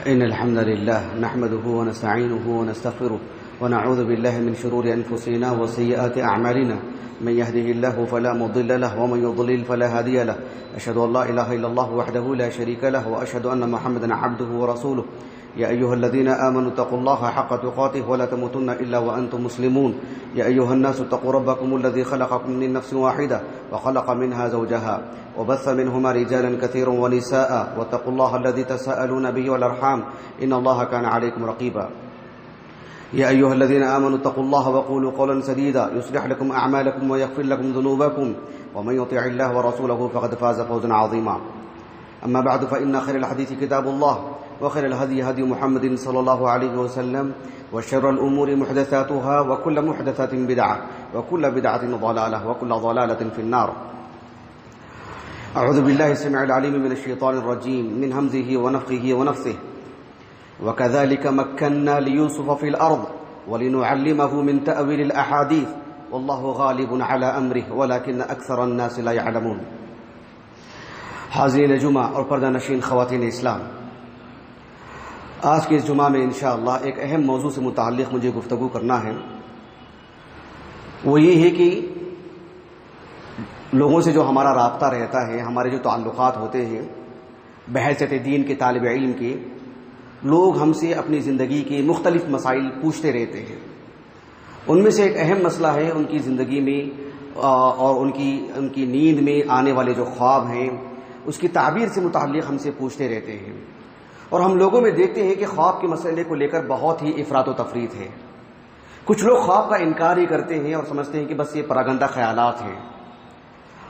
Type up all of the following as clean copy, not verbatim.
إن الحمد لله نحمده ونستعينه ونستغفره ونعوذ بالله من شرور أنفسنا وسيئات أعمالنا من يهده الله فلا مضل له ومن يضلل فلا هادي له أشهد أن لا إله إلا الله وحده لا شريك له وأشهد أن محمدا عبده ورسوله يا أيها الذين آمنوا اتقوا الله حق تقاته ولا تموتن إلا وأنتم مسلمون يا أيها الناس اتقوا ربكم الذي خلقكم من نفس واحدة وخلق منها زوجها وبث منهما رجالا كثيرا ونساء واتقوا الله الذي تساءلون به والأرحام إن الله كان عليكم رقيبا يا أيها الذين آمنوا اتقوا الله وقولوا قولا سديدا يصلح لكم أعمالكم ويغفر لكم ذنوبكم ومن يطع الله ورسوله فقد فاز فوزا عظيما أما بعد فإن خير الحديث كتاب الله وخير الهدي هدي محمد صلى الله عليه وسلم وشر الأمور محدثاتها وكل محدثات بدعة وكل بدعة ضلالة وكل ضلالة في النار أعوذ بالله السميع العليم من الشيطان الرجيم من همزه ونفخه ونفثه وكذلك مكنا ليوسف في الأرض ولنعلمه من تأويل الأحاديث والله غالب على أمره ولكن أكثر الناس لا يعلمون. حاضرین جمعہ اور پردہ نشین خواتین اسلام، آج کے اس جمعہ میں انشاءاللہ ایک اہم موضوع سے متعلق مجھے گفتگو کرنا ہے. وہ یہ ہے کہ لوگوں سے جو ہمارا رابطہ رہتا ہے، ہمارے جو تعلقات ہوتے ہیں بحیثیت دین کے طالب علم کے، لوگ ہم سے اپنی زندگی کے مختلف مسائل پوچھتے رہتے ہیں. ان میں سے ایک اہم مسئلہ ہے ان کی زندگی میں اور ان کی نیند میں آنے والے جو خواب ہیں اس کی تعبیر سے متعلق ہم سے پوچھتے رہتے ہیں. اور ہم لوگوں میں دیکھتے ہیں کہ خواب کے مسئلے کو لے کر بہت ہی افراط و تفریط ہے. کچھ لوگ خواب کا انکار ہی کرتے ہیں اور سمجھتے ہیں کہ بس یہ پراگندہ خیالات ہیں،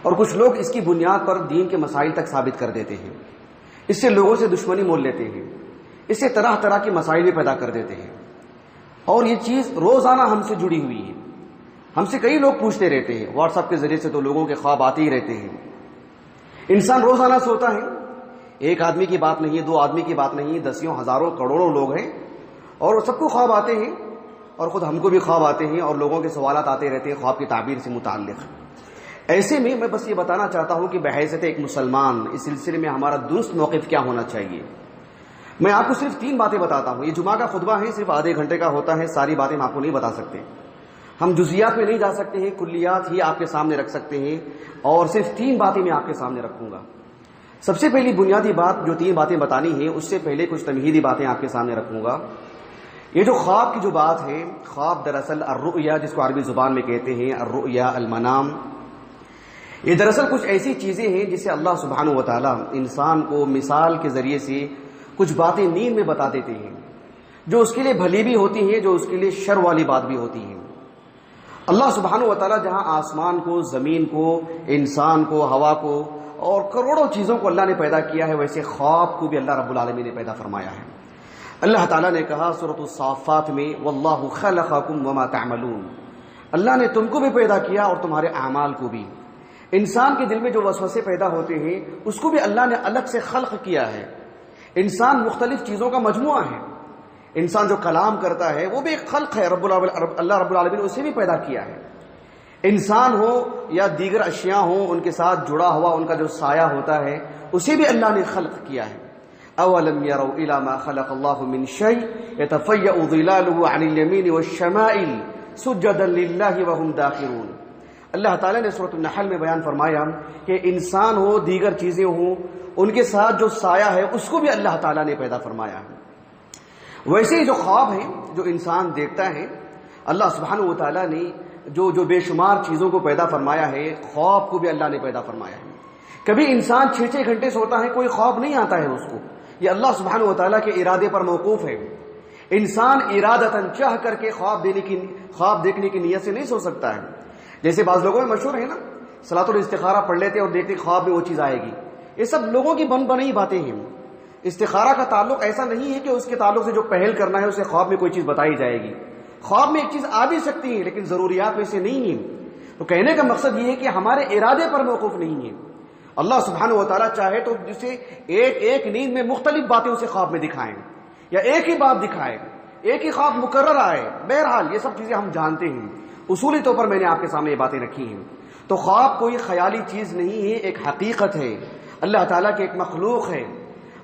اور کچھ لوگ اس کی بنیاد پر دین کے مسائل تک ثابت کر دیتے ہیں. اس سے لوگوں سے دشمنی مول لیتے ہیں، اس سے طرح طرح کے مسائل بھی پیدا کر دیتے ہیں. اور یہ چیز روزانہ ہم سے جڑی ہوئی ہے. ہم سے کئی لوگ پوچھتے رہتے ہیں، واٹس ایپ کے ذریعے سے تو لوگوں کے خواب آتے ہی رہتے ہیں. انسان روزانہ سوتا ہے، ایک آدمی کی بات نہیں، دو آدمی کی بات نہیں، دسیوں ہزاروں کروڑوں لوگ ہیں اور سب کو خواب آتے ہیں، اور خود ہم کو بھی خواب آتے ہیں اور لوگوں کے سوالات آتے رہتے ہیں خواب کی تعبیر سے متعلق. ایسے میں بس یہ بتانا چاہتا ہوں کہ بحیثیت ایک مسلمان اس سلسلے میں ہمارا درست موقف کیا ہونا چاہیے. میں آپ کو صرف 3 باتیں بتاتا ہوں. یہ جمعہ کا خطبہ ہے، صرف آدھے گھنٹے کا ہوتا ہے، ساری باتیں ہم آپ کو نہیں بتا سکتے. ہم جزیات میں نہیں جا سکتے ہیں، کلیات ہی آپ کے سامنے رکھ سکتے ہیں، اور صرف 3 باتیں میں آپ کے سامنے رکھوں گا. سب سے پہلی بنیادی بات جو 3 باتیں بتانی ہیں، اس سے پہلے کچھ تمہیدی باتیں آپ کے سامنے رکھوں گا. یہ جو خواب کی جو بات ہے، خواب دراصل الرؤیا، جس کو عربی زبان میں کہتے ہیں الرؤیا المنام، یہ دراصل کچھ ایسی چیزیں ہیں جسے اللہ سبحانہ و تعالی انسان کو مثال کے ذریعے سے کچھ باتیں نیند میں بتا دیتے ہیں، جو اس کے لیے بھلی بھی ہوتی ہیں، جو اس کے لیے شر والی بات بھی ہوتی ہیں. اللہ سبحانہ و تعالی جہاں آسمان کو، زمین کو، انسان کو، ہوا کو اور کروڑوں چیزوں کو اللہ نے پیدا کیا ہے، ویسے خواب کو بھی اللہ رب العالمین نے پیدا فرمایا ہے. اللہ تعالیٰ نے کہا سورۃ الصافات میں واللہ خلقکم وما تعملون، اللہ نے تم کو بھی پیدا کیا اور تمہارے اعمال کو بھی. انسان کے دل میں جو وسوسے پیدا ہوتے ہیں اس کو بھی اللہ نے الگ سے خلق کیا ہے. انسان مختلف چیزوں کا مجموعہ ہے. انسان جو کلام کرتا ہے وہ بھی ایک خلق ہے، اللہ رب العالمین نے اسے بھی پیدا کیا ہے. انسان ہو یا دیگر اشیاء ہوں، ان کے ساتھ جڑا ہوا ان کا جو سایہ ہوتا ہے اسے بھی اللہ نے خلق کیا ہے. اولم يروا الى ما خلق الله من شيء يتفيأ ظلاله عن اليمين والشمائل سجدا لله وهم داخرون. اللہ تعالیٰ نے سورۃ النحل میں بیان فرمایا کہ انسان ہو، دیگر چیزیں ہوں، ان کے ساتھ جو سایہ ہے اس کو بھی اللہ تعالیٰ نے پیدا فرمایا ہے. ویسے ہی جو خواب ہیں جو انسان دیکھتا ہے، اللہ سبحانہ و تعالیٰ نے جو بے شمار چیزوں کو پیدا فرمایا ہے، خواب کو بھی اللہ نے پیدا فرمایا ہے. کبھی انسان 6 گھنٹے سوتا ہے، کوئی خواب نہیں آتا ہے اس کو. یہ اللہ سبحانہ و تعالیٰ کے ارادے پر موقوف ہے. انسان ارادتاً چاہ کر کے خواب دیکھنے کی نیت سے نہیں سو سکتا ہے. جیسے بعض لوگوں میں مشہور ہے نا، صلاۃ الاستخارہ پڑھ لیتے اور دیکھتے خواب میں وہ چیز آئے گی. یہ سب لوگوں کی بنی باتیں ہیں. استخارہ کا تعلق ایسا نہیں ہے کہ اس کے تعلق سے جو پہل کرنا ہے اسے خواب میں کوئی چیز بتائی جائے گی. خواب میں ایک چیز آ بھی سکتی ہے لیکن ضروریات میں سے نہیں ہے. تو کہنے کا مقصد یہ ہے کہ ہمارے ارادے پر موقوف نہیں ہے. اللہ سبحانہ و تعالیٰ چاہے تو جسے ایک نیند میں مختلف باتیں اسے خواب میں دکھائیں، یا ایک ہی بات دکھائے، ایک ہی خواب مکرر آئے. بہرحال یہ سب چیزیں ہم جانتے ہیں. اصولی طور پر میں نے آپ کے سامنے یہ باتیں رکھی ہیں. تو خواب کوئی خیالی چیز نہیں ہے، ایک حقیقت ہے، اللہ تعالیٰ کی ایک مخلوق ہے.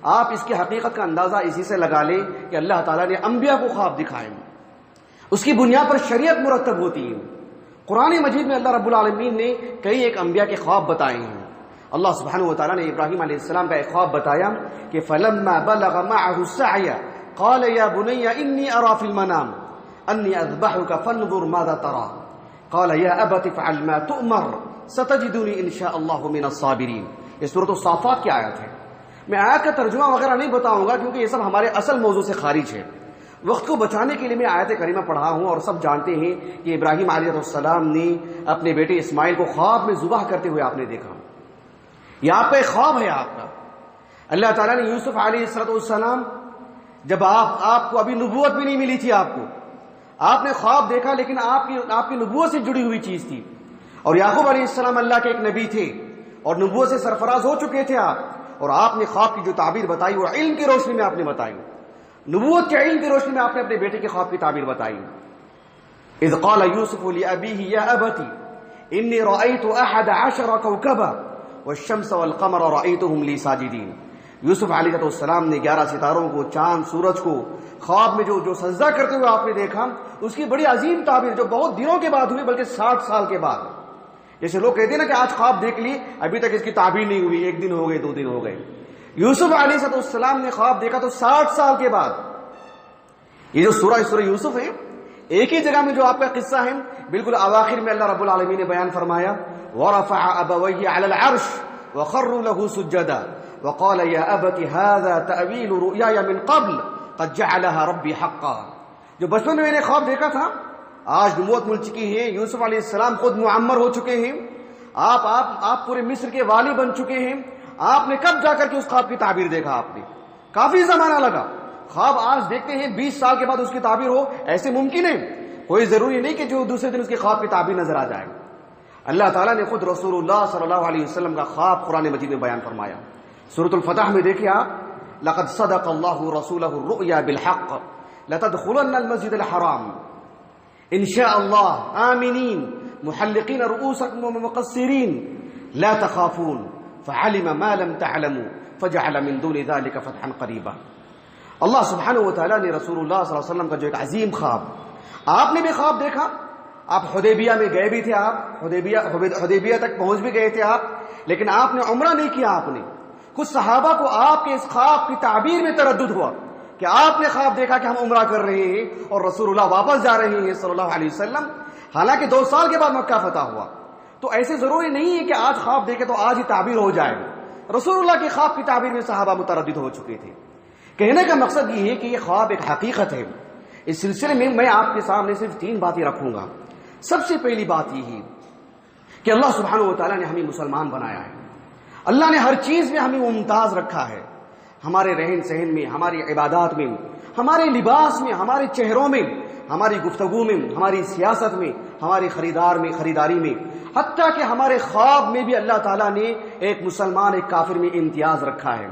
آپ اس کی حقیقت کا اندازہ اسی سے لگا لیں کہ اللہ تعالیٰ نے انبیاء کو خواب دکھائے، اس کی بنیاد پر شریعت مرتب ہوتی ہے۔ قرآن مجید میں اللہ رب العالمین نے کئی ایک انبیاء کے خواب بتائے ہیں۔ اللہ سبحانہ و تعالیٰ نے ابراہیم علیہ السلام کا ایک خواب بتایا کہ فَلَمَّا بَلَغَ مَعَهُ السَّعْيَ قَالَ يَا بُنَيَّ إِنِّي أَرَى فِي الْمَنَامِ أَنِّي أَذْبَحُكَ فَانظُرْ مَاذَا تَرَى قَالَ يَا أَبَتِ افْعَلْ مَا تُؤْمَرْ سَتَجِدُنِي إِن شَاءَ اللَّهُ مِنَ الصَّابِرِينَ۔ یہ سورۃ الصافات کی آیت ہے۔ میں آیت کا ترجمہ وغیرہ نہیں بتاؤں گا کیونکہ یہ سب ہمارے اصل موضوع سے خارج ہے۔ وقت کو بچانے کے لیے میں آیت کریمہ پڑھا ہوں، اور سب جانتے ہیں کہ ابراہیم علیہ السلام نے اپنے بیٹے اسماعیل کو خواب میں ذبح کرتے ہوئے آپ نے دیکھا۔ یہ آپ کا ایک خواب ہے آپ کا۔ اللہ تعالیٰ نے یوسف علیہ السلام، جب آپ کو ابھی نبوت بھی نہیں ملی تھی، آپ نے خواب دیکھا، لیکن آپ کی نبوت سے جڑی ہوئی چیز تھی، اور یعقوب علیہ السلام اللہ کے ایک نبی تھے اور نبوت سے سرفراز ہو چکے تھے آپ، اور آپ نے خواب کی جو تعبیر بتائی وہ علم کی روشنی میں آپ نے بتائی، نبوت کے علم کی روشنی میں آپ نے اپنے بیٹے کے خواب کی تعبیر بتائی۔ اذ قال یوسف لأبیہ یا ابت انی رأیت 11 کوکبا والشمس والقمر رأیتهم لی ساجدین۔ یوسف علیہ السلام نے 11 ستاروں کو، چاند، سورج کو خواب میں جو سجدہ کرتے ہوئے آپ نے دیکھا، اس کی بڑی عظیم تعبیر جو بہت دنوں کے بعد ہوئی، بلکہ 60 سال کے بعد۔ جیسے لوگ کہتے ہیں نا کہ آج خواب دیکھ لی، ابھی تک اس کی تعبیر نہیں ہوئی، 1 دن ہو گئے، 2 دن ہو گئے۔ یوسف علیہ السلام نے خواب دیکھا تو 60 سال کے بعد۔ یہ جو سورہ یوسف ہے، ایک ہی جگہ میں جو آپ کا قصہ ہے، بالکل اواخر میں اللہ رب العالمین نے بیان فرمایا وَرَفَعَ أَبَوَيْهِ عَلَى الْعَرْشِ وَخَرُّوا لَهُ سُجَّدًا وَقَالَ يَا أَبَتِ هَذَا تَأْوِيلُ رُؤْيَايَ مِنْ قَبْلُ قَدْ جَعَلَهَا رَبِّي حَقًّا۔ جو بچپن میں نے خواب دیکھا تھا، آج نبوت مل چکی ہے، یوسف علیہ السلام خود معمر ہو چکے ہیں، آپ پورے مصر کے والی بن چکے ہیں، آپ نے کب جا کر کے اس خواب کی تعبیر دیکھا؟ آپ نے کافی زمانہ لگا۔ خواب آج دیکھتے ہیں 20 سال کے بعد اس کی تعبیر ہو، ایسے ممکن ہے؟ کوئی ضروری نہیں کہ جو دوسرے دن اس کے خواب کی تعبیر نظر آ جائے۔ اللہ تعالیٰ نے خود رسول اللہ صلی اللہ علیہ وسلم کا خواب قرآن مجید میں بیان فرمایا۔ سورۃ الفتح میں دیکھیں آپ، لقد صدق اللہ رسولہ الرؤیا بالحق لتدخلن المسجد الحرام ان شاء اللہ آمنین محلقین رؤوسکم ومقصرین لا تخافون فعلم ما لم تعلموا فجعل من دون ذلك فتحا قریبا۔ اللہ سبحانہ و تعالیٰ نے رسول اللہ صلی اللہ علیہ وسلم کا جو ایک عظیم خواب، آپ نے بھی خواب دیکھا، آپ حدیبیہ میں گئے بھی تھے، آپ حدیبیہ تک پہنچ بھی گئے تھے آپ، لیکن آپ نے عمرہ نہیں کیا۔ آپ نے کچھ صحابہ کو آپ کے اس خواب کی تعبیر میں تردد ہوا کہ آپ نے خواب دیکھا کہ ہم عمرہ کر رہے ہیں اور رسول اللہ واپس جا رہے ہیں صلی اللہ علیہ وسلم، حالانکہ 2 سال کے بعد مکہ فتح ہوا۔ تو ایسے ضروری نہیں ہے کہ آج خواب دیکھے تو آج ہی تعبیر ہو جائے۔ رسول اللہ کے خواب کی تعبیر میں صحابہ متردد ہو چکے تھے۔ کہنے کا مقصد یہ ہے کہ یہ خواب ایک حقیقت ہے۔ اس سلسلے میں آپ کے سامنے صرف 3 باتیں رکھوں گا۔ سب سے پہلی بات یہ ہے کہ اللہ سبحانہ و تعالیٰ نے ہمیں مسلمان بنایا ہے، اللہ نے ہر چیز میں ہمیں ممتاز رکھا ہے، ہمارے رہن سہن میں، ہماری عبادات میں، ہمارے لباس میں، ہمارے چہروں میں، ہماری گفتگو میں، ہماری سیاست میں، ہماری خریداری میں، حتیٰ کہ ہمارے خواب میں بھی اللہ تعالیٰ نے ایک مسلمان ایک کافر میں امتیاز رکھا ہے۔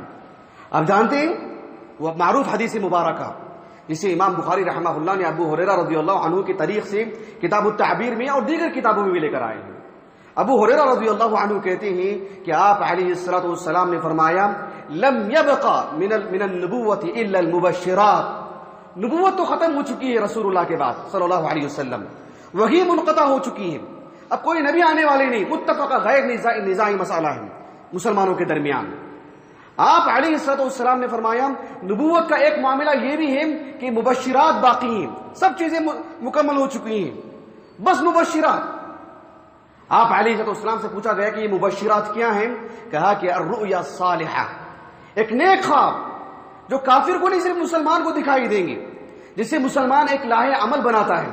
آپ جانتے ہیں وہ معروف حدیث مبارکہ جسے امام بخاری رحمہ اللہ نے ابو ہریرہ رضی اللہ عنہ کی طریق سے کتاب التعبیر میں اور دیگر کتابوں میں بھی لے کر آئے ہیں۔ ابو ہریرہ رضی اللہ عنہ کہتے ہیں کہ آپ علیہ السلام نے فرمایا لم يبقى من النبوة الا المبشرات، نبوت تو ختم ہو چکی ہے رسول اللہ کے بعد صلی اللہ علیہ وسلم، وہی منقطع ہو چکی ہے، اب کوئی نبی آنے والے نہیں، متفقہ غیر نزاعی مسئلہ ہے مسلمانوں کے درمیان۔ آپ علیہ السلام نے فرمایا نبوت کا ایک معاملہ یہ بھی ہے کہ مبشرات باقی ہیں، سب چیزیں مکمل ہو چکی ہیں، بس مبشرات۔ آپ علیہ السلام سے پوچھا گیا کہ یہ مبشرات کیا ہیں؟ کہا کہ الرؤیا الصالحہ، ایک نیک خواب جو کافر کو نہیں صرف مسلمان کو دکھائی دیں گے، جس سے مسلمان ایک لاہ عمل بناتا ہے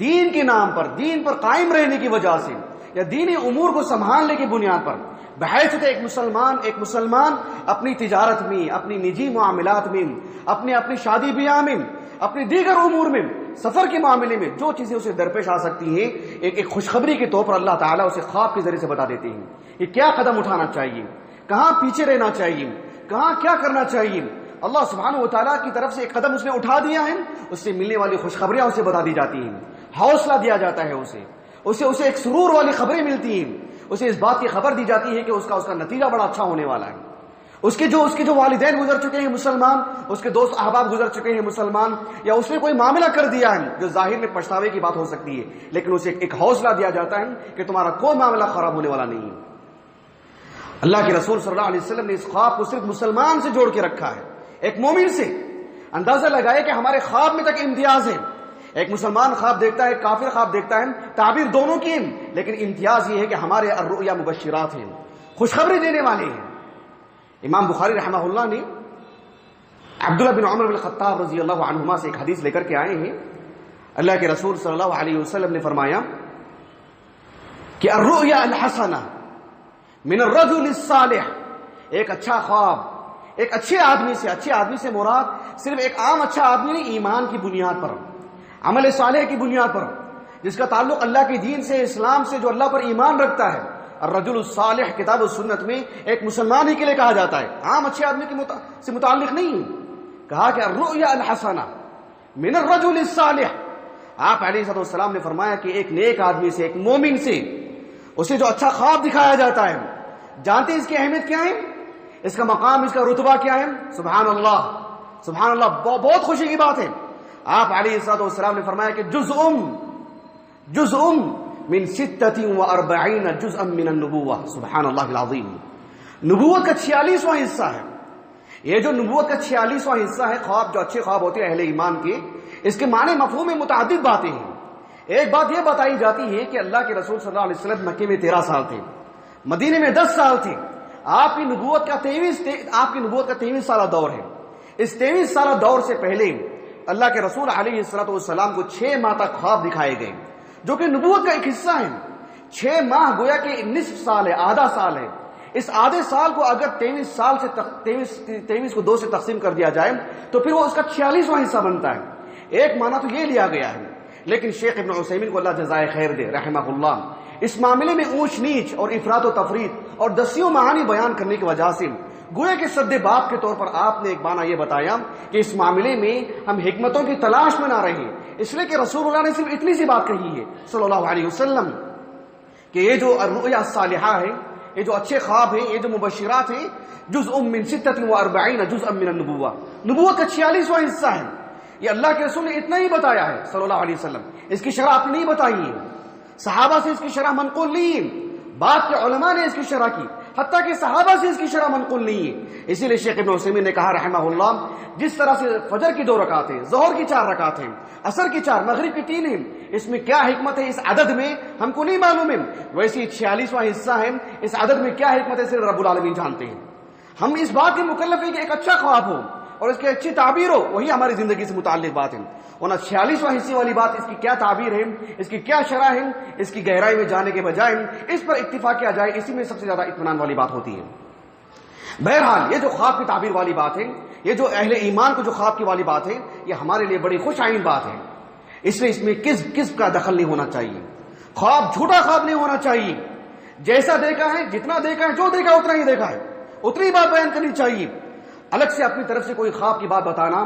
دین کے نام پر، دین پر قائم رہنے کی وجہ سے یا دینی امور کو سنبھالنے کی بنیاد پر، بحیثیت ایک مسلمان اپنی تجارت میں، اپنی نجی معاملات میں، اپنی شادی بیاہ میں، اپنے دیگر امور میں، سفر کے معاملے میں جو چیزیں اسے درپیش آ سکتی ہیں، ایک خوشخبری کے طور پر اللہ تعالیٰ اسے خواب کے ذریعے سے بتا دیتے ہیں کہ کیا قدم اٹھانا چاہیے، کہاں پیچھے رہنا چاہیے، کہاں کیا کرنا چاہیے۔ اللہ سبحانہ و تعالیٰ کی طرف سے ایک قدم اس نے اٹھا دیا ہے، اس سے ملنے والی خوشخبریاں اسے بتا دی جاتی ہیں، حوصلہ دیا جاتا ہے اسے ایک سرور والی خبریں ملتی ہیں، اسے اس بات کی خبر دی جاتی ہے کہ اس کا نتیجہ بڑا اچھا ہونے والا ہے۔ اس کے جو والدین گزر چکے ہیں مسلمان، اس کے دوست احباب گزر چکے ہیں مسلمان، یا اس نے کوئی معاملہ کر دیا ہے جو ظاہر میں پچھتاوے کی بات ہو سکتی ہے، لیکن اسے ایک حوصلہ دیا جاتا ہے کہ تمہارا کوئی معاملہ خراب ہونے والا نہیں ہے۔ اللہ کے رسول صلی اللہ علیہ وسلم نے اس خواب کو صرف مسلمان سے جوڑ کے رکھا ہے، ایک مومن سے۔ اندازہ لگائے کہ ہمارے خواب میں تک امتیاز ہے، ایک مسلمان خواب دیکھتا ہے، ایک کافر خواب دیکھتا ہے، تعبیر دونوں کی ہے، لیکن امتیاز یہ ہے کہ ہمارے الرؤیا مبشرات ہیں، خوشخبری دینے والے ہیں۔ امام بخاری رحمہ اللہ نے عبداللہ بن عمر بن الخطاب رضی اللہ عنہما سے ایک حدیث لے کر کے آئے ہیں۔ اللہ کے رسول صلی اللہ علیہ وسلم نے فرمایا کہ الرؤیا الحسنہ من الرجل الصالح، ایک اچھا خواب ایک اچھے آدمی سے مراد صرف ایک عام اچھا آدمی نہیں، ایمان کی بنیاد پر، عمل صالح کی بنیاد پر، جس کا تعلق اللہ کے دین سے، اسلام سے، جو اللہ پر ایمان رکھتا ہے۔ الرجل الصالح کتاب و سنت میں ایک مسلمان ہی کے لیے کہا جاتا ہے، عام اچھے آدمی سے متعلق نہیں۔ کہا کہ الرؤیا الحسنہ من الرجل الصالح۔ آپ علیہ السلام نے فرمایا کہ ایک نیک آدمی سے، ایک مومن سے، اسے جو اچھا خواب دکھایا جاتا ہے، جانتے ہیں اس کی اہمیت کیا ہے، اس کا مقام، اس کا رتبہ کیا ہے؟ سبحان اللہ، سبحان اللہ، بہت خوشی کی بات ہے۔ آپ علیہ السلام نے فرمایا کہ جزء من 46 جزءا من النبوہ، سبحان اللہ العظیم۔ نبوت کا 46واں حصہ ہے۔ یہ جو نبوت کا 46واں حصہ ہے، خواب جو اچھے خواب ہوتے ہیں اہل ایمان کے، اس کے معنی مفہوم میں متعدد باتیں ہیں۔ ایک بات یہ بتائی جاتی ہے کہ اللہ کے رسول صلی اللہ علیہ وسلم مکے میں 13 سال تھے، مدینے میں 10 سال تھے۔ آپ کی نبوت کا 23 سالہ دور ہے۔ اس 23 سالہ دور سے پہلے اللہ کے رسول علیہ السلام کو 6 ماہ تک خواب دکھائے گئے، جو کہ نبوت کا ایک حصہ ہے۔ 6 ماہ گویا کہ نصف سال ہے، آدھا سال ہے۔ اس آدھے سال کو اگر 23 کو 2 سے تقسیم کر دیا جائے تو پھر وہ اس کا 46واں حصہ بنتا ہے۔ ایک معنی تو یہ لیا گیا ہے، لیکن شیخ ابن عثیمین کو اللہ جزائے خیر دے رحمہ اللہ، اس معاملے میں اونچ نیچ اور افراط و تفریط اور دسیوں معانی بیان کرنے کی وجہ سے گویا کہ سد باب کے طور پر آپ نے ایک معنی یہ بتایا کہ اس معاملے میں ہم حکمتوں کی تلاش میں نہ رہیں، اس لیے کہ رسول اللہ نے صرف اتنی سی بات کہی ہے صلی اللہ علیہ وسلم کہ یہ جو الرؤیا الصالحہ ہے، یہ جو اچھے خواب ہیں، یہ جو مبشرات ہیں، جزء من 46 جزءا من النبوہ، نبوت کا 46واں حصہ ہے۔ یہ اللہ کے رسول نے اتنا ہی بتایا ہے صلی اللہ علیہ وسلم، اس کی شرح آپ نے نہیں بتائی ہے، صحابہ سے اس کی شرح منقول نہیں ہے، بعد کے علماء نے اس کی شرح کی، حتیٰ کہ صحابہ سے اس کی شرح منقول نہیں ہے۔ اسی لیے شیخ ابن عثیمین نے کہا رحمہ اللہ، جس طرح سے فجر کی 2 رکعتیں، ظہر کی 4 رکعتیں، عصر کی 4، مغرب کی 3 ہیں، اس میں کیا حکمت ہے اس عدد میں ہم کو نہیں معلوم ہے، ویسے 46واں حصہ ہے، اس عدد میں کیا حکمت ہے صرف رب العالمین جانتے ہیں۔ ہم اس بات کے مکلف ہیں کہ ایک اچھا خواب ہو اور اس کی اچھی تعبیر ہو، وہی ہماری زندگی سے متعلق بات ہے، ورنہ 46واں حصے والی بات، اس کی کیا تعبیر ہے، اس کی کیا شرح ہے، اس کی گہرائی میں جانے کے بجائے اس پر اکتفا کیا جائے، اسی میں سب سے زیادہ اطمینان والی بات ہوتی ہے۔ بہرحال یہ جو خواب کی تعبیر والی بات ہے، یہ جو اہل ایمان کو جو خواب کی والی بات ہے، یہ ہمارے لیے بڑی خوش آئین بات ہے، اس لیے اس میں کس کا دخل نہیں ہونا چاہیے، خواب جھوٹا خواب نہیں ہونا چاہیے، جیسا دیکھا ہے، جتنا دیکھا ہے، جو دیکھا اتنا ہی دیکھا ہے، اتنی بات بیان کرنی چاہیے۔ الگ سے اپنی طرف سے کوئی خواب کی بات بتانا،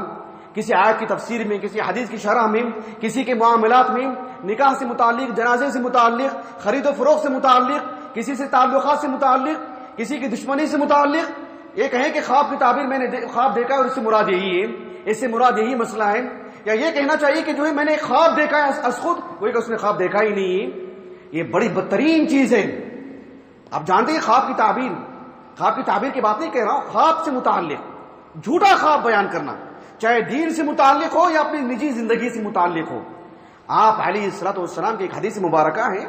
کسی آیت کی تفسیر میں، کسی حدیث کی شرح میں، کسی کے معاملات میں، نکاح سے متعلق، جنازے سے متعلق، خرید و فروخت سے متعلق، کسی سے تعلقات سے متعلق، کسی کی دشمنی سے متعلق، یہ کہیں کہ خواب کی تعبیر میں نے خواب دیکھا ہے اور اس سے مراد یہی ہے، اس سے مراد یہی مسئلہ ہے، یا یہ کہنا چاہیے کہ جو ہے میں نے خواب دیکھا ہے از خود، وہی کہ اس نے خواب دیکھا ہی نہیں ہے، یہ بڑی بدترین چیز ہے۔ آپ جانتے ہیں خواب کی تعبیر کی بات نہیں کہہ رہا ہوں، خواب سے متعلق جھوٹا خواب بیان کرنا، چاہے دین سے متعلق ہو یا اپنی نجی زندگی سے متعلق ہو۔ آپ علیہ السلام کی ایک حدیث مبارکہ ہے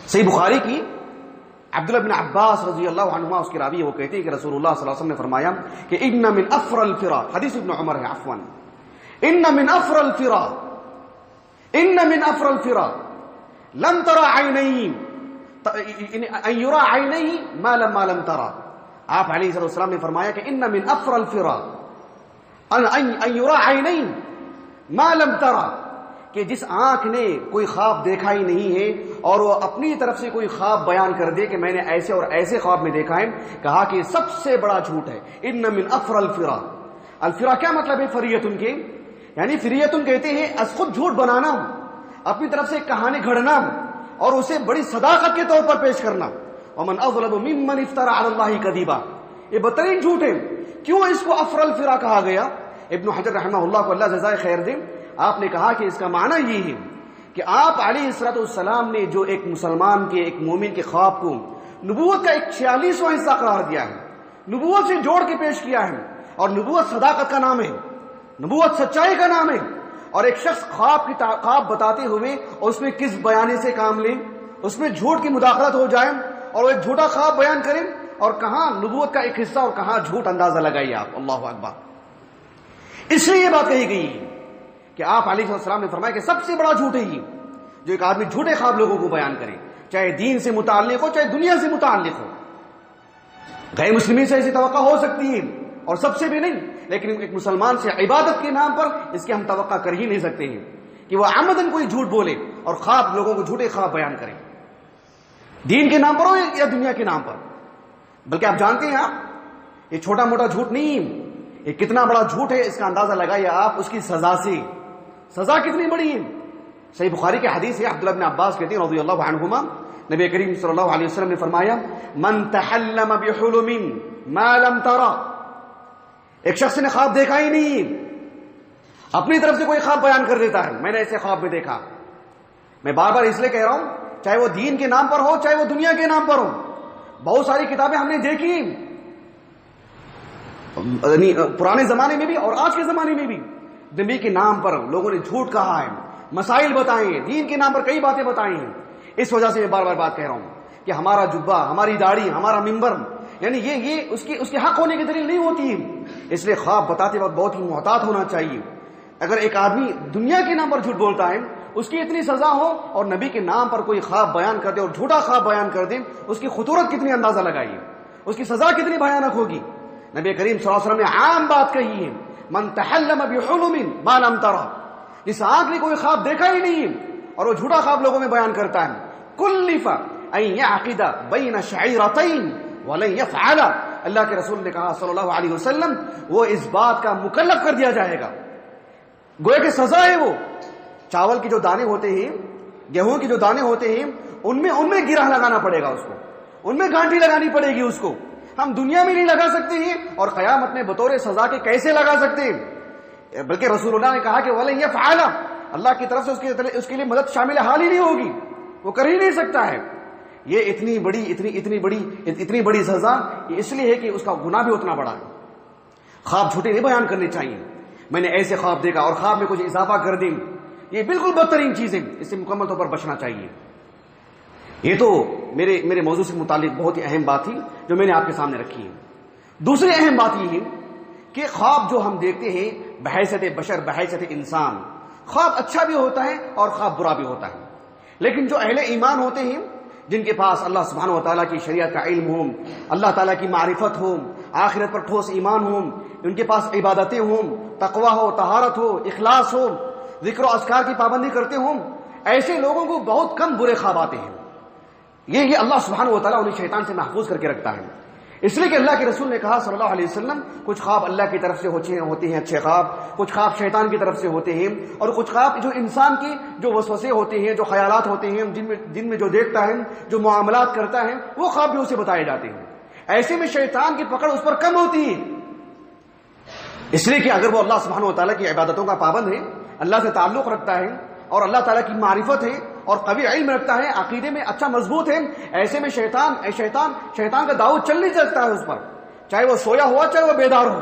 صحیح بخاری کی، عبداللہ بن عباس رضی اللہ عنہما اس کے راوی، وہ کہتے ہیں کہ رسول اللہ صلی اللہ علیہ وسلم نے فرمایا کہ ان من افر الفرا، حدیث ابن عمر ہے عفوا، ان من افر الفرا لم ترى عینیہ ان یرى عینیہ ما لم ترى۔ آپ علیہ السلام نے فرمایا کہ ان من افر الفرا ان یرى عینیہ ما لم ترى، کہ جس آنکھ نے کوئی خواب دیکھا ہی نہیں ہے اور وہ اپنی طرف سے کوئی خواب بیان کر دے کہ میں نے ایسے اور ایسے خواب میں دیکھا ہے، کہا کہ سب سے بڑا جھوٹ ہے۔ ان من افر الفرا، الفرا کیا مطلب ہے فریتن کے، یعنی فریتن کہتے ہیں از خود جھوٹ بنانا، اپنی طرف سے کہانی گھڑنا اور اسے بڑی صداقت کے طور پر پیش کرنا۔ ومن اظلم ممن افترى على الله كذبا، یہ بدترین جھوٹ ہے. کیوں اس کو افر الفرا کہا گیا؟ ابن حجر رحمہ اللہ کو اللہ جزائے خیر دے، آپ نے کہا کہ اس کا معنی یہ ہے کہ آپ علیہ الصلوۃ والسلام نے جو ایک مسلمان کے، ایک مومن کے خواب کو نبوت کا ایک 46واں حصہ قرار دیا ہے، نبوت سے جوڑ کے پیش کیا ہے. اور نبوت صداقت کا نام ہے، نبوت سچائی کا نام ہے. اور ایک شخص خواب بتاتے ہوئے اور اس میں کس بیانے سے کام لے، اس میں جھوٹ کی مداخلت ہو جائے اور وہ ایک جھوٹا خواب بیان کریں، اور کہاں نبوت کا ایک حصہ اور کہاں جھوٹ، اندازہ لگائیے آپ. اللہ اکبر. اس لیے یہ بات کہی گئی کہ آپ علیہ السلام نے فرمایا کہ سب سے بڑا جھوٹ ہے یہ جو ایک آدمی جھوٹے خواب لوگوں کو بیان کرے، چاہے دین سے متعلق ہو چاہے دنیا سے متعلق ہو. غیر مسلمین سے ایسی توقع ہو سکتی ہے اور سب سے بھی نہیں، لیکن ایک مسلمان سے عبادت کے نام پر اس کی ہم توقع کر ہی نہیں سکتے ہیں کہ وہ عمدن کوئی جھوٹ بولے اور خواب لوگوں کو جھوٹے خواب بیان کرے، دین کے نام پر ہو یا دنیا کے نام پر. بلکہ آپ جانتے ہیں، آپ یہ چھوٹا موٹا جھوٹ نہیں، یہ کتنا بڑا جھوٹ ہے اس کا اندازہ لگائیے آپ اس کی سزا سے. سزا کتنی بڑی ہے. صحیح بخاری کی حدیث ہے، عبداللہ بن عباس کہتے ہیں رضی اللہ عنہما، نبی کریم صلی اللہ علیہ وسلم نے فرمایا من تحلم بحلم ما لم ترى. ایک شخص نے خواب دیکھا ہی نہیں، اپنی طرف سے کوئی خواب بیان کر دیتا ہے، میں نے ایسے خواب میں دیکھا. میں بار بار اس لیے کہہ رہا ہوں، چاہے وہ دین کے نام پر ہو چاہے وہ دنیا کے نام پر ہو. بہت ساری کتابیں ہم نے دیکھی پرانے زمانے میں بھی اور آج کے زمانے میں بھی، نبی کے نام پر لوگوں نے جھوٹ کہا ہے، مسائل بتائے ہیں، دین کے نام پر کئی باتیں بتائی ہیں. اس وجہ سے میں بار بار بات کہہ رہا ہوں کہ ہمارا جبہ، ہماری داڑھی، ہمارا ممبر، یعنی یہ اس کے حق ہونے کی دلیل نہیں ہوتی ہے. اس لیے خواب بتاتے وقت بہت ہی محتاط ہونا چاہیے. اگر ایک آدمی دنیا کے نام پر جھوٹ بولتا ہے، اس کی اتنی سزا ہو، اور نبی کے نام پر کوئی خواب بیان کر دے اور جھوٹا خواب بیان کر دے، اس کی خطورت کتنی اندازہ لگائیے، اس کی سزا کتنی بھیانک ہوگی. نبی کریم صلی اللہ علیہ وسلم نے عام بات کہی ہے، من تحلم بحلم ما لم ترى. جس آنکھ نے کوئی خواب دیکھا ہی نہیں اور وہ جھوٹا خواب لوگوں میں بیان کرتا ہے، کلف ان يعقد بین شعیرتین ولن يفعل. اللہ کے رسول نے کہا صلی اللہ علیہ وسلم، وہ اس بات کا مکلف کر دیا جائے گا، گویا کہ سزا ہے. وہ چاول کے جو دانے ہوتے ہیں، گیہوں کے جو دانے ہوتے ہیں، ان میں گرہ لگانا پڑے گا، اس کو ان میں گانٹھی لگانی پڑے گی. اس کو ہم دنیا میں نہیں لگا سکتے ہیں اور قیامت میں بطور سزا کے کیسے لگا سکتے ہیں. بلکہ رسول اللہ نے کہا کہ وَلَن يَفْعَلَ، اللہ کی طرف سے اس کے لیے مدد شامل حال ہی نہیں ہوگی، وہ کر ہی نہیں سکتا ہے. یہ اتنی بڑی سزا اس لیے ہے کہ اس کا گناہ بھی اتنا بڑا ہے. خواب جھوٹے نہیں بیان کرنے چاہیے. میں نے ایسے خواب دیکھا اور خواب میں کچھ اضافہ کر دیں، یہ بالکل بدترین چیز ہے، اس سے مکمل طور پر بچنا چاہیے. یہ تو میرے موضوع سے متعلق بہت ہی اہم بات تھی جو میں نے آپ کے سامنے رکھی ہے. دوسری اہم بات یہ ہے کہ خواب جو ہم دیکھتے ہیں بحیثیت بشر، بحیثیت انسان، خواب اچھا بھی ہوتا ہے اور خواب برا بھی ہوتا ہے. لیکن جو اہل ایمان ہوتے ہیں، جن کے پاس اللہ سبحانہ و تعالیٰ کی شریعت کا علم ہو، اللہ تعالیٰ کی معرفت ہو، آخرت پر ٹھوس ایمان ہو، ان کے پاس عبادتیں ہوں، تقوی ہو، طہارت ہو، اخلاص ہو، ذکر و اذکار کی پابندی کرتے ہوں، ایسے لوگوں کو بہت کم برے خواب آتے ہیں. یہ اللہ سبحانہ و تعالیٰ انہیں شیطان سے محفوظ کر کے رکھتا ہے. اس لیے کہ اللہ کے رسول نے کہا صلی اللہ علیہ وسلم، کچھ خواب اللہ کی طرف سے ہوتے ہیں اچھے خواب، کچھ خواب شیطان کی طرف سے ہوتے ہیں، اور کچھ خواب جو انسان کی جو وسوسے ہوتے ہیں، جو خیالات ہوتے ہیں، جن میں جو دیکھتا ہے، جو معاملات کرتا ہے، وہ خواب بھی اسے بتائے جاتے ہیں. ایسے میں شیطان کی پکڑ اس پر کم ہوتی ہے. اس لیے کہ اگر وہ اللہ سبحانہ و تعالیٰ کی عبادتوں کا پابند ہے، اللہ سے تعلق رکھتا ہے اور اللہ تعالیٰ کی معرفت ہے اور قوی علم رکھتا ہے، عقیدے میں اچھا مضبوط ہے، ایسے میں شیطان کا داؤد چل نہیں سکتا ہے اس پر، چاہے وہ سویا ہوا چاہے وہ بیدار ہو.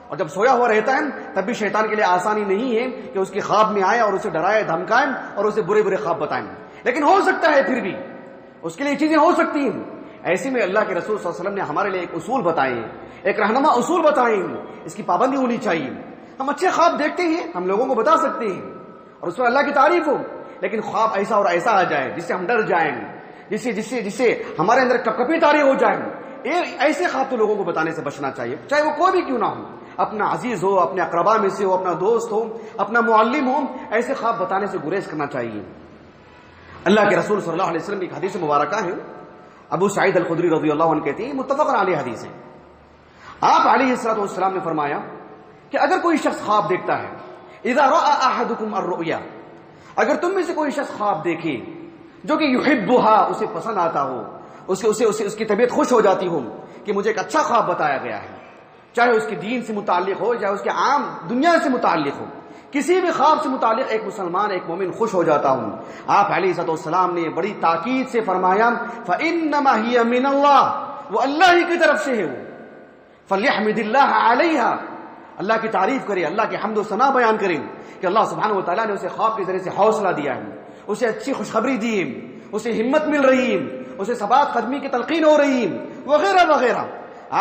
اور جب سویا ہوا رہتا ہے تب بھی شیطان کے لیے آسانی نہیں ہے کہ اس کے خواب میں آئے اور اسے ڈرائے دھمکائیں اور اسے برے برے خواب بتائیں. لیکن ہو سکتا ہے، پھر بھی اس کے لیے چیزیں ہو سکتی ہیں. ایسے میں اللہ کے رسول صلی اللہ علیہ وسلم نے ہمارے لیے ایک اصول بتائے ہیں، ایک رہنما اصول بتائے ہیں، اس کی پابندی ہونی چاہیے. ہم اچھے خواب دیکھتے ہیں، ہم لوگوں کو بتا سکتے ہیں اور اس میں اللہ کی تعریف ہو، لیکن خواب ایسا اور ایسا آ جائے جس سے ہم ڈر جائیں، جس سے ہمارے اندر کپکپی طاری ہو جائے، ایسے خواب تو لوگوں کو بتانے سے بچنا چاہیے، چاہے وہ کوئی بھی کیوں نہ ہو، اپنا عزیز ہو، اپنے اقربا میں سے ہو، اپنا دوست ہو، اپنا معلم ہو، ایسے خواب بتانے سے گریز کرنا چاہیے. اللہ کے رسول صلی اللہ علیہ وسلم کی ایک حدیث مبارکہ ہے، ابو سعید الخدری رضی اللہ عنہ کہتے ہیں، متفق علیہ حدیث ہے، آپ علیہ الصلوۃ والسلام نے فرمایا کہ اگر کوئی شخص خواب دیکھتا ہے، اذا رأى احدكم الرؤيا، اگر تم میں سے کوئی شخص خواب دیکھے جو کہ یحبها، اسے پسند آتا ہو، اس کی طبیعت خوش ہو جاتی ہو کہ مجھے ایک اچھا خواب بتایا گیا ہے، چاہے اس کے دین سے متعلق ہو، چاہے اس کے عام دنیا سے متعلق ہو، کسی بھی خواب سے متعلق ایک مسلمان، ایک مومن خوش ہو جاتا ہوں۔ آپ علیہ الصلوۃ والسلام نے بڑی تاکید سے فرمایا فَإِنَّمَا هِيَ مِنَ اللَّهِ، وہ اللہ ہی کی طرف سے ہے، وہ فَلْيَحْمِدِ اللَّهَ عَلَيْهَا، اللہ کی تعریف کرے، اللہ کی حمد و ثنا بیان کریں کہ اللہ سبحانہ و تعالیٰ نے اسے خواب کے ذریعے سے حوصلہ دیا ہے، اسے اچھی خوشخبری دی ہے، اسے ہمت مل رہی ہے، اسے ثبات قدمی کی تلقین ہو رہی ہے، وغیرہ وغیرہ۔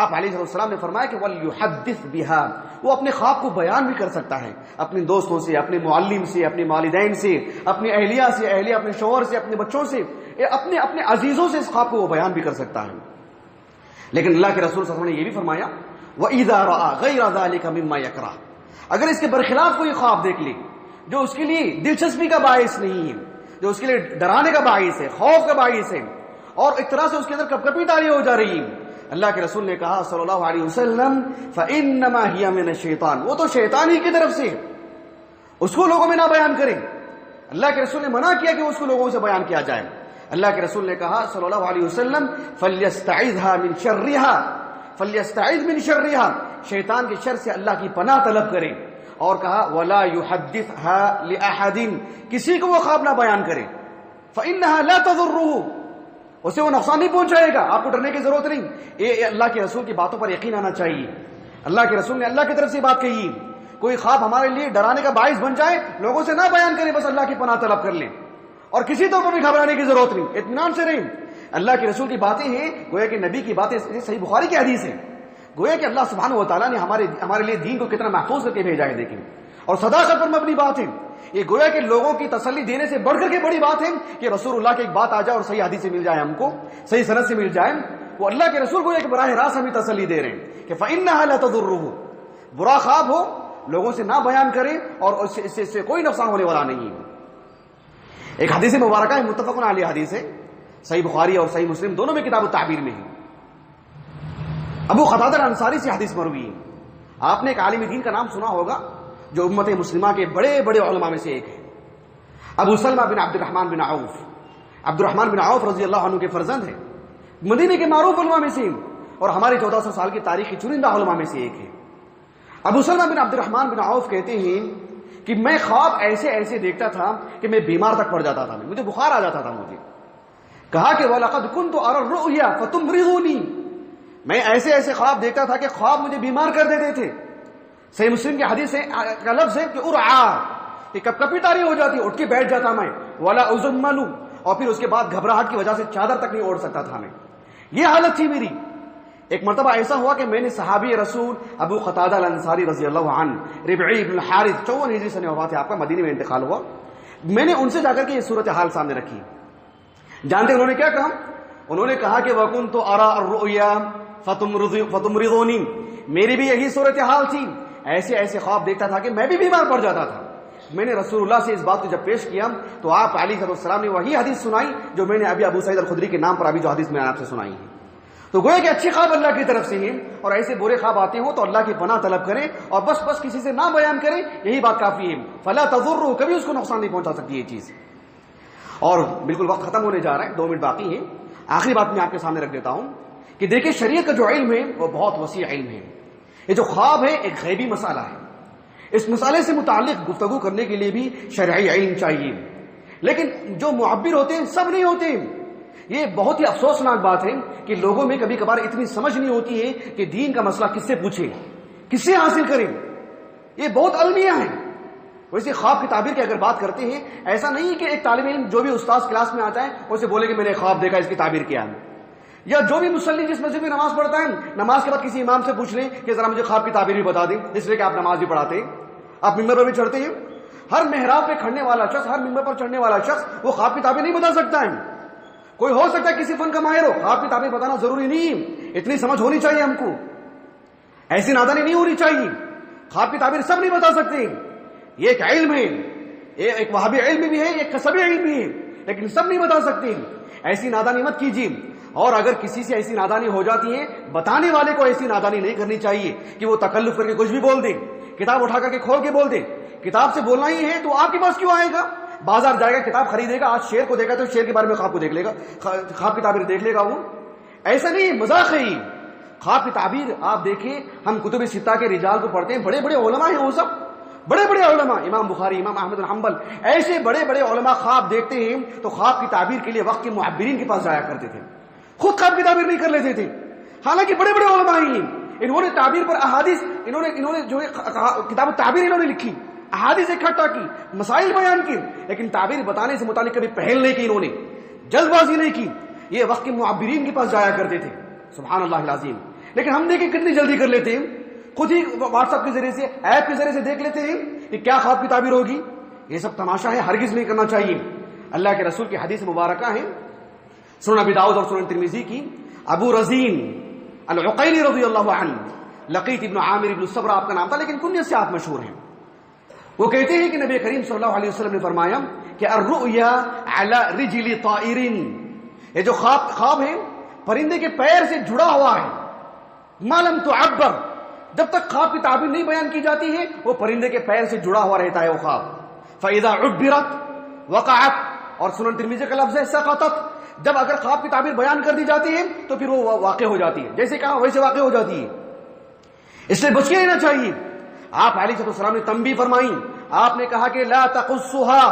آپ علیہ السلام نے فرمایا کہ وَلْيُحَدِّثْ بِهَا، وہ اپنے خواب کو بیان بھی کر سکتا ہے، اپنے دوستوں سے، اپنے معلم سے، اپنے والدین سے، اپنی اہلیہ سے، اپنے شوہر سے، اپنے بچوں سے، اپنے عزیزوں سے اس خواب کو وہ بیان بھی کر سکتا ہے۔ لیکن اللہ کے رسول صلی اللہ علیہ وسلم نے یہ بھی فرمایا وَإِذَا رَأَى غَيْرَ ذَلِكَ مِمَّا يَكْرَهُ، اگر اس کے برخلاف کوئی خواب دیکھ لے جو اس کے لیے دلچسپی کا باعث نہیں ہے، جو اس کے لیے ڈرانے کا باعث ہے، خوف کا باعث ہے، اور ایک طرح سے اس کے اندر کپکپی تاری ہو جا رہی ہے، اللہ کے رسول نے کہا صلی اللہ علیہ وسلم فَإِنَّمَا هِيَ مِنَ الشَّيْطَانِ، وہ تو شیطان ہی کی طرف سے ہے، اس کو لوگوں میں نہ بیان کریں۔ اللہ کے رسول نے منع کیا کہ اس کو لوگوں سے بیان کیا جائے۔ اللہ کے رسول نے کہا صلی اللہ علیہ وسلم فَلْيَسْتَعِذْهَا مِنْ شَرِّهَا، فَلْيَسْتَعِذْ مِنْ شَرِّهَا، شیطان کے شر سے اللہ کی پناہ طلب کرے، اور کہا وَلَا يُحَدِّثْهَا لِأَحَدٍ، کسی کو وہ خواب نہ بیان کرے، فَإِنَّهَا لَا تَضُرُّهُ، اسے وہ نقصان نہیں پہنچائے گا، آپ کو ڈرنے کی ضرورت نہیں۔ یہ اللہ کے رسول کی باتوں پر یقین آنا چاہیے، اللہ کے رسول نے اللہ کی طرف سے بات کہی، کوئی خواب ہمارے لیے ڈرانے کا باعث بن جائے لوگوں سے نہ بیان کریں، بس اللہ کی پناہ طلب کر لیں، اور کسی طور پر بھی گھبرانے کی ضرورت نہیں، اطمینان سے رہیں۔ اللہ کے رسول کی باتیں ہیں گویا کہ نبی کی باتیں، صحیح بخاری کی حدیث ہے، گویا کہ اللہ سبحانہ و تعالیٰ نے ہمارے لیے دین کو کتنا محفوظ کر کے بھیجا ہے، دیکھیں، اور صداقت پر مبنی بات ہے۔ یہ گویا کہ لوگوں کی تسلی دینے سے بڑھ کر کے بڑی بات ہے کہ رسول اللہ کی ایک بات آ جائے اور صحیح حدیث سے مل جائے، ہم کو صحیح سند سے مل جائے، وہ اللہ کے رسول گویا کہ براہ راست ہمیں تسلی دے رہے ہیں کہ فَإِنَّهَا لَا تَضُرُّهُ، برا خواب ہو لوگوں سے نہ بیان کریں، اور اس سے کوئی نقصان ہونے والا نہیں ہے۔ ایک حدیث مبارکہ ہے، متفق علیہ حدیث ہے، صحیح بخاری اور صحیح مسلم دونوں میں کتاب التعبیر میں ہے، ابو قتادہ الانصاری سے حدیث مروی ہے۔ آپ نے ایک عالم دین کا نام سنا ہوگا جو امت مسلمہ کے بڑے بڑے علماء میں سے ایک ہے، ابو سلمہ بن عبد الرحمن بن عوف۔ عبد الرحمن بن عوف رضی اللہ عنہ کے فرزند ہیں، مدینے کے معروف علماء میں سے، اور ہمارے 1400 سال کی تاریخ کی چنندہ علماء میں سے ایک ہے۔ ابو سلمہ بن عبد الرحمن بن عوف کہتے ہیں کہ میں خواب ایسے ایسے دیکھتا تھا کہ میں بیمار تک پڑ جاتا تھا، مجھے بخار آ جاتا تھا۔ مجھے کہا کہ وَلَقَدْ كُنْتُ أَرَى الرُّؤْيَا فَتُمْرِضُنِي، میں ایسے ایسے خواب دیکھتا تھا کہ خواب مجھے بیمار کر دیتے تھے۔ صحیح مسلم کی حدیث کا لفظ ہے کہ ارعا، کہ کپکپی طاری ہو جاتی، اٹھ کے بیٹھ جاتا میں، ولا ازمل، اور پھر اس کے بعد گھبراہٹ کی وجہ سے چادر تک نہیں اوڑھ سکتا تھا میں، یہ حالت تھی میری۔ ایک مرتبہ ایسا ہوا کہ میں نے صحابی رسول ابو قتادہ الانصاری رضی اللہ عنہ، ربعی بن الحارث 54 ہجری سن وفات ہے آپ کا، مدینے میں انتقال ہوا، میں نے ان سے جا کر کے یہ صورتحال سامنے رکھی۔ جانتے انہوں نے کیا کہا؟ انہوں نے کہا کہ وَكُنْتُ أَرَى الرُّؤْيَا فَتُمْرِضُونِي، میری بھی یہی صورتحال تھی، ایسے ایسے خواب دیکھتا تھا کہ میں بھی بیمار پڑ جاتا تھا۔ میں نے رسول اللہ سے اس بات کو جب پیش کیا تو آپ علیہ السلام نے وہی حدیث سنائی جو میں نے ابھی ابو سعید الخدری کے نام پر ابھی جو حدیث میں نے آپ سے سنائی ہے۔ تو گویا کہ اچھی خواب اللہ کی طرف سے ہیں، اور ایسے برے خواب آتے ہوں تو اللہ کی پناہ طلب کریں، اور بس کسی سے نہ بیان کریں، یہی بات کافی ہے۔ فلا تضروا، کبھی اس کو نقصان نہیں پہنچا سکتی یہ چیز۔ اور بالکل وقت ختم ہونے جا رہا ہے، 2 منٹ باقی ہیں، آخری بات میں آپ کے سامنے رکھ دیتا ہوں کہ دیکھیں شریعت کا جو علم ہے وہ بہت وسیع علم ہے۔ یہ جو خواب ہے ایک غیبی مسئلہ ہے، اس مسئلے سے متعلق گفتگو کرنے کے لیے بھی شرعی علم چاہیے، لیکن جو معبر ہوتے ہیں سب نہیں ہوتے۔ یہ بہت ہی افسوسناک بات ہے کہ لوگوں میں کبھی کبھار اتنی سمجھ نہیں ہوتی ہے کہ دین کا مسئلہ کس سے پوچھیں، کس سے حاصل کریں، یہ بہت المیہ ہیں۔ ویسے خواب کی تعبیر کی اگر بات کرتے ہیں، ایسا نہیں کہ ایک طالب علم جو بھی استاد کلاس میں آتا ہے اسے بولے کہ میں نے خواب دیکھا، اس کی تعبیر کیا ہے، یا جو بھی مصلی جس مسجد میں نماز پڑھتا ہے نماز کے بعد کسی امام سے پوچھ لیں کہ ذرا مجھے خواب کی تعبیر بھی بتا دیں، اس لیے کہ آپ نماز بھی پڑھاتے ہیں، آپ ممبر پر بھی چڑھتے ہیں۔ ہر محراب پہ کھڑنے والا شخص، ہر ممبر پر چڑھنے والا شخص وہ خواب کی تعبیر نہیں بتا سکتا ہے۔ کوئی ہو سکتا ہے کسی فن کا ماہر ہو، خواب کی تعبیر بتانا ضروری نہیں، اتنی سمجھ ہونی چاہیے ہم کو، ایسی نادانی نہیں ہونی چاہیے۔ خواب کی تعبیر سب نہیں بتا سکتے، یہ ایک علم ہے، یہ ایک وہابی علم بھی ہے، ایک کسبی علم بھی ہے، لیکن سب نہیں بتا سکتے۔ ایسی نادانی مت کیجیے، اور اگر کسی سے ایسی نادانی ہو جاتی ہے، بتانے والے کو ایسی نادانی نہیں کرنی چاہیے کہ وہ تکلف کر کے کچھ بھی بول دے، کتاب اٹھا کر کے کھول کے بول دے۔ کتاب سے بولنا ہی ہے تو آپ کے پاس کیوں آئے گا؟ بازار جائے گا کتاب خریدے گا, آج شیر کو دیکھا تو شیر کے بارے میں خواب کو دیکھ لے گا, خواب کی تعبیر دیکھ لے گا. وہ ایسا نہیں, مذاق ہے. خواب کی تعبیر آپ دیکھیں, ہم کتب ستہ کے رجال کو پڑھتے ہیں, بڑے بڑے علماء ہیں وہ سب, بڑے بڑے علماء, امام بخاری, امام احمد بن حنبل, ایسے بڑے بڑے علماء خواب دیکھتے ہیں تو خواب کی تعبیر کے لیے وقت کے معبرین کے پاس جایا کرتے تھے, خود خواب کی تعبیر نہیں کر لیتے تھے. حالانکہ بڑے بڑے علماء ہیں, انہوں نے تعبیر پر احادیث, انہوں نے جو ہے کتاب التعبیر انہوں نے لکھی, احادیث اکٹھا کی, مسائل بیان کی, لیکن تعبیر بتانے سے متعلق کبھی پہل نہیں کی, انہوں نے جلد بازی نہیں کی. یہ وقت کے معبرین کے پاس جایا کرتے تھے, سبحان اللہ العظیم. لیکن ہم دیکھیں کتنی جلدی کر لیتے ہیں, خود ہی واٹس ایپ کے ذریعے سے, ایپ کے ذریعے سے دیکھ لیتے ہیں کہ کیا خواب کی تعبیر ہوگی. یہ سب تماشا ہے, ہرگز نہیں کرنا چاہیے. اللہ کے رسول کی حدیث مبارکہ ہے سنن ابی داؤد اور سنن ترمذی کی. ابو رزین العقیلی رضی اللہ عنہ, لقیط ابن عامر ابن صبر آپ کا نام تھا, لیکن کنیت سے آپ مشہور ہیں. وہ کہتے ہیں کہ نبی کریم صلی اللہ علیہ وسلم نے فرمایا کہ الرؤیا علی رجل طائر, یہ جو خواب ہے پرندے کے پیر سے جڑا ہوا ہے. ما لم تعبر, جب تک خواب کی تعبیر نہیں بیان کی جاتی ہے وہ پرندے کے پیر سے جڑا ہوا رہتا ہے وہ خواب. فاذا عبرت وقعت, اور سنن ترمذی کا لفظ ہے سقطت, جب اگر خواب کی تعبیر بیان کر دی جاتی ہے تو پھر وہ واقع ہو جاتی ہے, جیسے کہا ویسے واقع ہو جاتی ہے. اس لیے بچ کے رہنا چاہیے. آپ علیہ السلام نے تنبیہ فرمائی, آپ نے کہا کہ لا تقصها,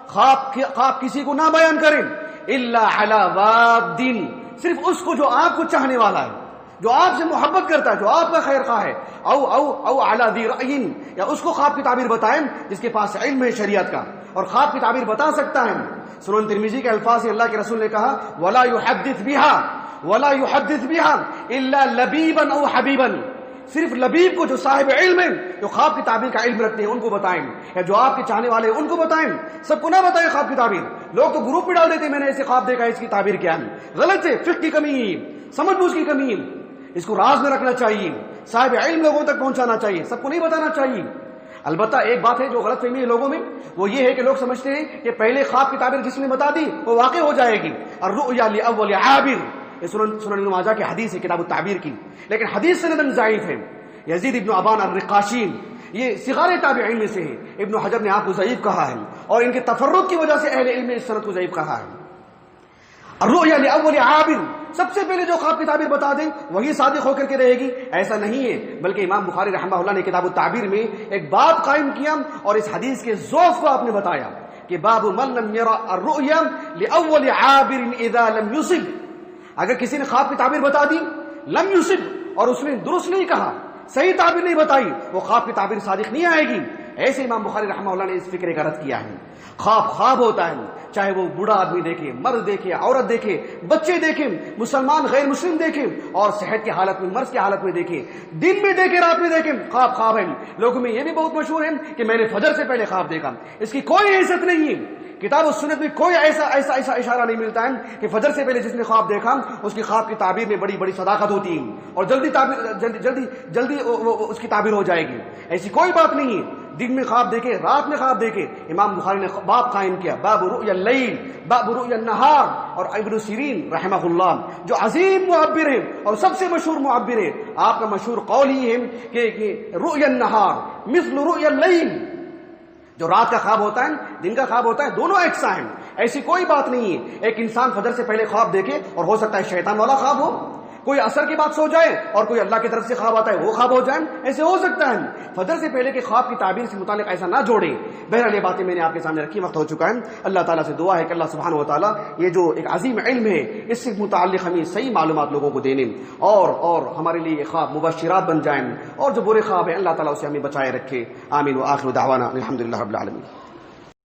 خواب کسی کو نہ بیان کریں, الا علی واد, صرف اس کو جو آپ کو چاہنے والا ہے, جو آپ سے محبت کرتا ہے, جو آپ کا خیر خواہ ہے. او علی ذی رأی, یا اس کو خواب کی تعبیر بتائیں جس کے پاس علم ہے شریعت کا اور خواب کی تعبیر بتا سکتا ہے. سنن ترمذی کے الفاظ سے اللہ کے رسول نے کہا ولا يحدث بها الا لبیبا او حبیبا, صرف لبیب کو جو صاحب علم ہے, جو خواب کی تعبیر کا علم رکھتے ہیں ان کو بتائیں, یا جو آپ کے چاہنے والے ہیں ان کو بتائیں. سب کو نہ بتائیں خواب کی تعبیر. لوگ تو گروپ میں ڈال دیتے ہیں میں نے ایسے خواب دیکھا, اس کی تعبیر کیا ہے. غلط ہے, فقہ کی کمی ہے, سمجھ بوجھ کی کمی ہے. اس کو راز میں رکھنا چاہیے, صاحب علم لوگوں تک پہنچانا چاہیے, سب کو نہیں بتانا چاہیے. البتہ ایک بات ہے جو غلط فہمی ہے لوگوں میں, وہ یہ ہے کہ لوگ سمجھتے ہیں کہ پہلے خواب کی تعبیر جس نے بتا دی وہ واقع ہو جائے گی. الرؤیا لاول عابر, یہ سنن ابن ماجہ کی حدیث ہے کتاب التعبیر کی, لیکن حدیث سندن ضعیف ہے. یزید ابن ابان الرقاشی یہ صغار تابعین میں سے ہیں, ابن حجر نے آپ کو ضعیف کہا ہے, اور ان کے تفرد کی وجہ سے اہل علم نے اس سند کو ضعیف کہا ہے. الرؤیا لاول عابر, سب سے پہلے جو خواب کی تعبیر بتا دیں وہی صادق ہو کر کے رہے گی, ایسا نہیں ہے. بلکہ امام بخاری رحمہ اللہ نے کتاب التعبیر میں ایک باب قائم کیا اور اس حدیث کے ذوف کو آپ نے بتایا کہ باب من لم يرى الرؤيا لاول عابر اذا لم يصب, اگر کسی نے خواب کی تعبیر بتا دی لم يصب, اور اس نے درست نہیں کہا, صحیح تعبیر نہیں بتائی, وہ خواب کی تعبیر صادق نہیں آئے گی. ایسے امام بخاری رحمہ اللہ نے اس فکر کا رد کیا ہے. خواب ہوتا ہے, چاہے وہ بوڑھا آدمی دیکھے, مرد دیکھے, عورت دیکھے, بچے دیکھیں, مسلمان غیر مسلم دیکھیں, اور صحت کی حالت میں, مرض کی حالت میں دیکھیں, دن میں دیکھیں, رات میں دیکھیں, خواب ہے. لوگوں میں یہ بھی بہت مشہور ہے کہ میں نے فجر سے پہلے خواب دیکھا. اس کی کوئی حیثیت نہیں ہے, کتاب و سنت میں کوئی ایسا اشارہ نہیں ملتا ہے کہ فجر سے پہلے جس نے خواب دیکھا اس کی خواب کی تعبیر میں بڑی بڑی صداقت ہوتی ہے اور جلدی اس کی تعبیر ہو جائے گی. ایسی کوئی بات نہیں ہے. دن میں خواب دیکھے, رات میں خواب دیکھے. امام بخاری نے باب قائم کیا باب رؤیا اللیل, باب رؤیا النہار. اور ابن سیرین رحمہ اللہ جو عظیم معبر ہے اور سب سے مشہور معبر ہے, آپ کا مشہور قول ہی ہے کہ رؤیا النہار مثل رؤیا اللیل, جو رات کا خواب ہوتا ہے, دن کا خواب ہوتا ہے, دونوں یکساں ہیں. ایسی کوئی بات نہیں ہے. ایک انسان فجر سے پہلے خواب دیکھے اور ہو سکتا ہے شیطان والا خواب ہو, کوئی اثر کی بات سو جائے اور کوئی اللہ کی طرف سے خواب آتا ہے وہ خواب ہو جائے, ایسے ہو سکتا ہے. فجر سے پہلے کے خواب کی تعبیر سے متعلق ایسا نہ جوڑیں. بہرحال یہ باتیں میں نے آپ کے سامنے رکھی, وقت ہو چکا ہے. اللہ تعالیٰ سے دعا ہے کہ اللہ سبحانہ و تعالیٰ یہ جو ایک عظیم علم ہے اس سے متعلق ہمیں صحیح معلومات لوگوں کو دینے اور ہمارے لیے یہ خواب مبشرات بن جائیں, اور جو برے خواب ہیں اللہ تعالیٰ اسے ہمیں بچائے رکھے. آمین. وآخر دعوانا الحمدللہ رب العالمین.